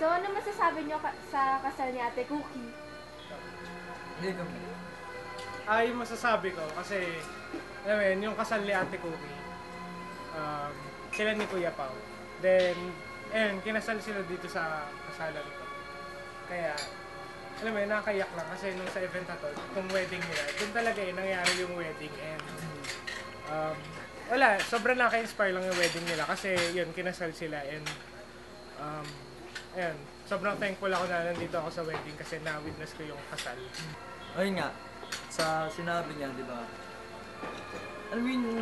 So, ano masasabi nyo sa kasal ni Ate Cookie? Hindi kami. Yung masasabi ko, kasi, alam mo yun, yung kasal ni Ate Cookie, sila ni Kuya Pao. Then, ayun, kinasal sila dito sa kasalan ko. Kaya, alam mo yun, nakakayak lang kasi nung sa event na to, itong wedding nila, dun talaga nangyari yung wedding and wala, sobrang naka-inspire lang yung wedding nila kasi yun, kinasal sila and ayun, sobrang thankful ako na nandito ako sa wedding kasi na-witness ko yung kasal. Ayun nga, sa sinabi niya, di ba? Alam mo yun,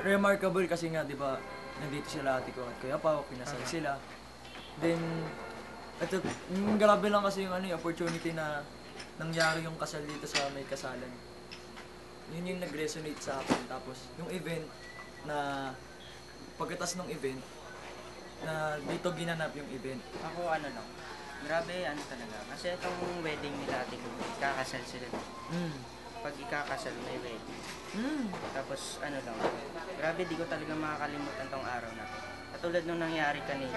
remarkable kasi nga, di ba? Nandito sila ate ko at Kuya Pao, pinasal sila. Then, ito, grabe lang kasi yung opportunity na nangyari yung kasal dito sa may kasalan. Yun yung nag-resonate sa akin. Tapos, yung event na, pagkatas ng event, na dito ginanap yung event. Ako lang, grabe talaga. Kasi itong wedding nila ate ko, ikakasal sila. Pag ikakasal may wedding. Tapos lang, grabe di ko talaga makakalimutan tong araw na to. Katulad nung nangyari kanina.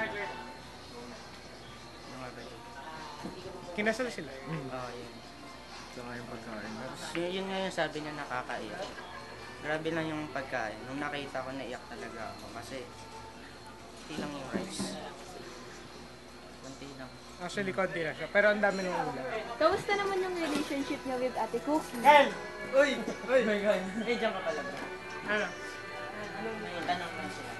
Kinasal sila. Oo, yun. Saka yung pagkain. Yun nga yung sabi niya nakakaiyak. Grabe lang yung pagkain. Nung nakita ko, naiyak talaga ako. Kasi, konti lang yung rice. Konti lang. Actually, konti na siya. Pero ang dami ng ulam. Kamusta naman yung relationship niya with Ate Cookie? Uy! Uy! My God! Diyan ka pala ba? Ano? May tanong lang sila.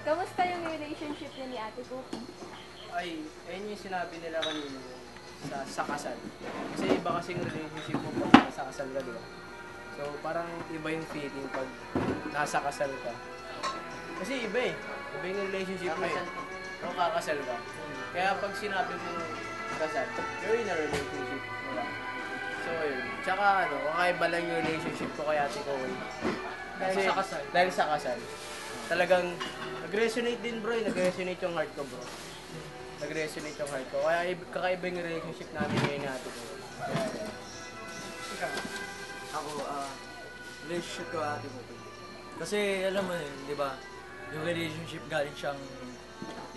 Kamusta yung relationship niya ni Ate Cookie? Ay, ayun yung sinabi nila kanina sa kasal. Kasi iba kasing relationship mo pag nasa kasal ka, di ba? So, parang iba yung feeling pag nasa kasal ka. Kasi iba eh. Iba yung relationship mo eh. Kung kakasal ka. Kaya pag sinabi mo kasal, you're in a relationship. Diba? So, yun. Tsaka kakaiba lang yung relationship ko kay Ate Koy. Dahil sa kasal. Dahil sa kasal. Talagang nag-resonate din bro, nag-resonate yung heart ko bro. Nag-resonate yung heart ko. Kaya kakaiba yung relationship namin ngayon natin. Ako, relationship ko ate mo. Kasi alam mo yun, di ba? Yung relationship galing siyang,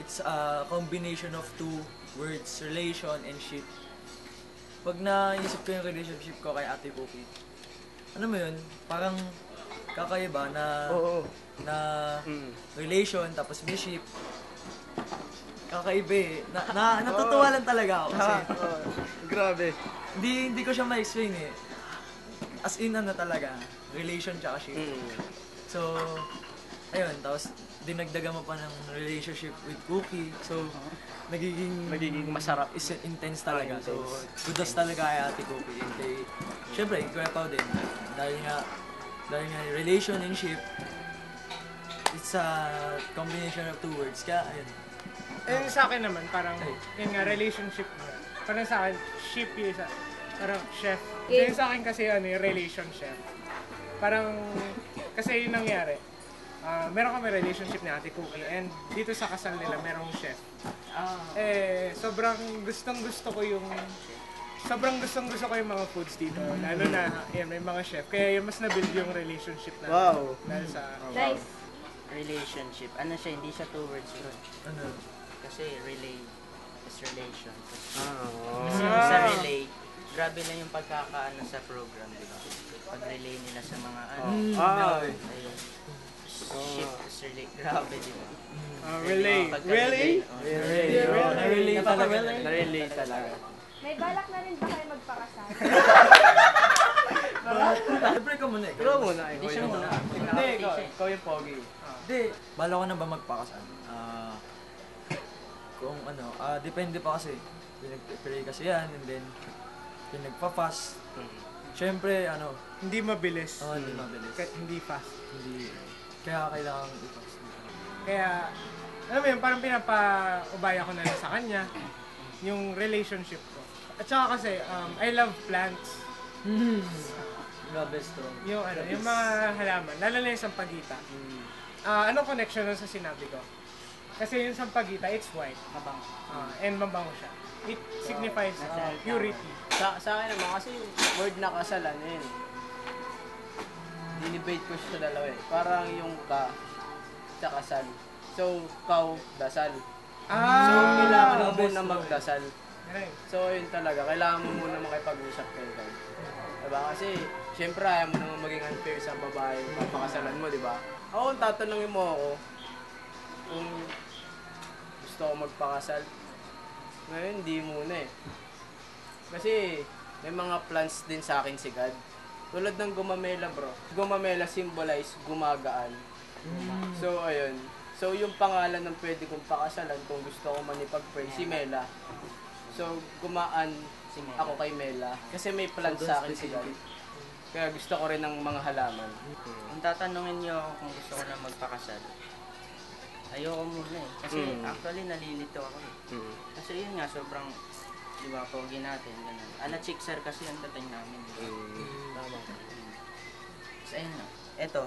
it's a combination of two words, relation and ship. Pag naisip ko yung relationship ko kay Ate Cookie, ano mo yun, parang kakaiba na na relation tapos may ship. Kakaiba eh. Natutuwa lang talaga ako kasi grabe. hindi ko siya ma-explain eh. As in talaga, relation tsaka ship. So, ayun, tapos dinagdagan mo pa ng relationship with Cookie. So, nagiging masarap. Is intense talaga. So, kudos talaga kay Ate Cookie. And kay, syempre, Kuya Pao din. Dahil nga relationship, it's a combination of two words. Kaya, ayun. Eh, sa akin naman, parang, yun nga, relationship mo. Parang sa akin, ship yung isa. Parang chef. Okay. Yung sa akin kasi, relation chef. Parang, kasi yung nangyari, meron kami relationship ni Ate Cookie and dito sa kasal nila, merong chef. Sobrang gustong-gusto ko yung mga foods dito. Lalo na, yan, may mga chef. Kaya yung mas na-build yung relationship natin. Wow. Dahil sa... Nice. Relationship. Ano siya, hindi siya two words bro. Ano? Kasi relay is relation. Oh. Kasi yung sa relay, grabe na yung pagkakaano sa program, di ba? Pag-relay nila sa mga Wow. ayun. Ship is relay. Grabe, di ba? Relay. Pagka-relay, Na-relate talaga. Na-relate talaga. May balak na rin ba kayo magpakasal? Siyempre ka muna eh. Ikaw muna. Hindi siya muna. Hindi, ikaw yung pogi. Hindi, bala ko na ba magpakasal? Kung depende pa kasi. Pinag-pray kasi yan, and then pinagpa-fast. Siyempre, Hindi mabilis. hindi mabilis. Kahit hindi fast. Kaya kailangan i-fast. Kaya, alam mo yun, parang pinapaubaya ko na lang sa kanya yung relationship ko. At saka kasi, I love plants. Grabe strong. Yung mga halaman, lalo na yung sampagita. Anong connection nun sa sinabi ko? Kasi yung sampagita, it's white. Mabango. And mabango siya. It signifies purity. Sa akin naman, kasi yung word na kasalan, yun. Dinibate ko siya sa dalawa eh. Parang yung ka, sa kasal. So, kaw, dasal. So, kailangan mo muna magdasal. Galing. So, yun talaga. Kailangan mo muna makipag-usap kay God. Diba? Kasi, syempre, ayaw mo naman maging unfair sa babae yung papakasalan mo, diba? Ako, kung tatanungin mo ako, kung gusto ko magpakasal, ngayon, hindi muna eh. Kasi, may mga plans din sa akin si God. Tulad ng gumamela, bro. Gumamela symbolize gumagaan. So, ayun. So, yung pangalan ng pwede kong pakasalan kung gusto ko manipag-pray, si Mela. So, gumaan Si Mela. ako kay Mela. Kasi may plan sa akin si God. Kaya gusto ko rin ng mga halaman. Kung tatanungin niyo ako kung gusto ko na magpakasal, ayoko muna eh. Kasi actually nalilito ako eh. Kasi yun nga, sobrang, di ba, pogi natin, ganun. Chickser kasi ang dating namin. Tama. So ayun na. Eto,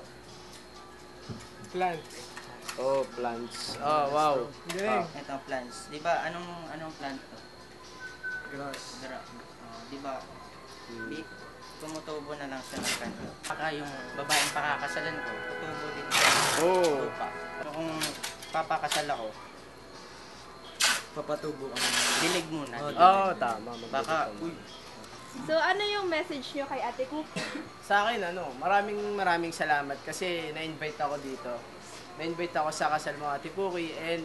Plants. Oh, plants. Oh, wow. Galing. eto ang plants. Di ba, anong plant to? Grass. Di ba, tumutubo na lang siya ng kanto. Saka yung babaeng pakakasalan ko, tutubo din siya ng Oh. lupa. So kung papakasal ako, Papatubo ka. dilig muna. Oh, dilig. Oh, tama. Baka, So, ano yung message nyo kay Ate Cookie? Sa akin, maraming salamat kasi na-invite ako dito. Na-invite ako sa kasal mo, Ate Cookie, and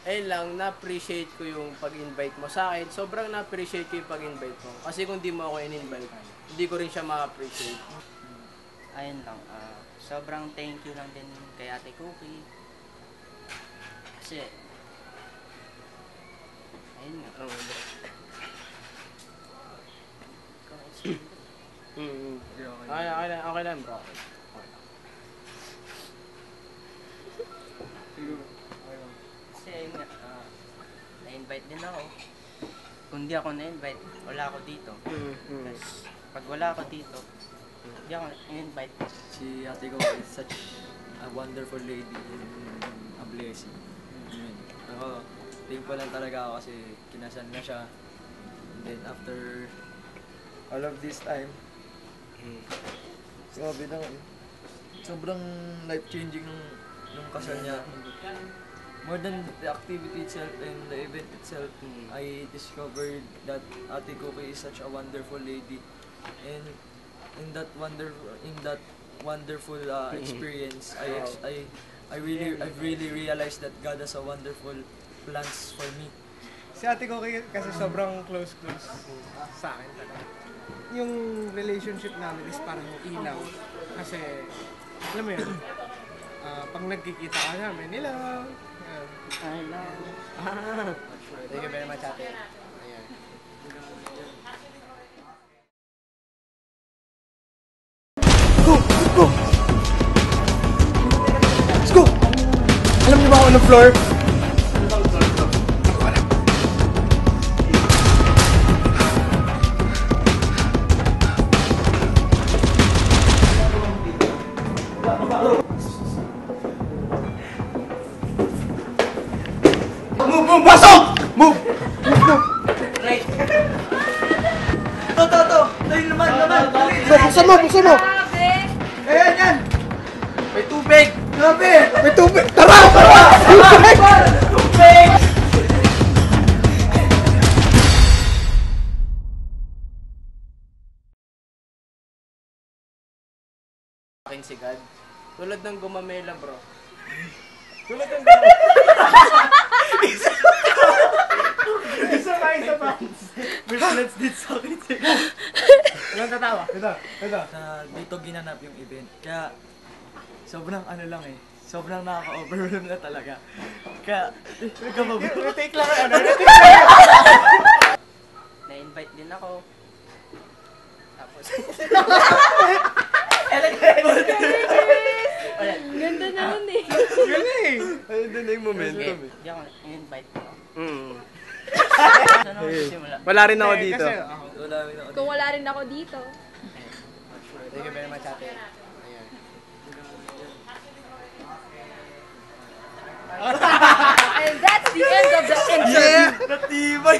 ayun lang, na-appreciate ko yung pag-invite mo sa akin. Sobrang na-appreciate ko yung pag-invite mo. Kasi kung di mo ako in-invite, hindi ko rin siya ma-appreciate. ayun lang, sobrang thank you lang din kay Ate Cookie. Kasi, ayun nga. Okay lang, bro. Kasi ayun nga, na-invite din ako. Kung di ako na-invite, wala ako dito. Tapos, pag wala ako dito, hindi ako na-invite. Si ate ko is such a wonderful lady and a blessing. Yun. Ako, thankful lang talaga ako kasi kinasal na siya. And then after all of this time, grabe na sobrang life-changing nung kasal niya. More than the activity itself and the event itself, I discovered that Ate Cookie is such a wonderful lady. And in that wonderful experience, I really realized that God has a wonderful plans for me. Si Ate Cookie kasi sobrang close sa akin talaga. Yung relationship namin is parang ilaw. Kasi, alam mo yun, pag nagkikita ka namin, nila, I love. Thank you very much, ate. Let's go! Alam niyo ba ako ng floor? Move! Pasok! Move! To! Dahil naman! Buksan mo! Grabe! Ayan, yan! May tubig! Grabe! May tubig! Tara! Tubig! Akin si God. Tulad ng gumamela, bro. Isa pa! May plans din sa akin. Walang tatawa. Ito. Dito ginanap yung event. Kaya sobrang ano lang eh. Sobrang nakaka-overwhelm na talaga. Kaya Retake lang. Na-invite din ako. Tapos, Ganda naman eh. Galing! Ayun na yung momentum. hindi ako na-invite. Ano simula? Wala rin ako dito. Kasi, wala rin ako. Kung wala rin ako dito. Thank you very much, ate. And that's the end of the interview. Natibay!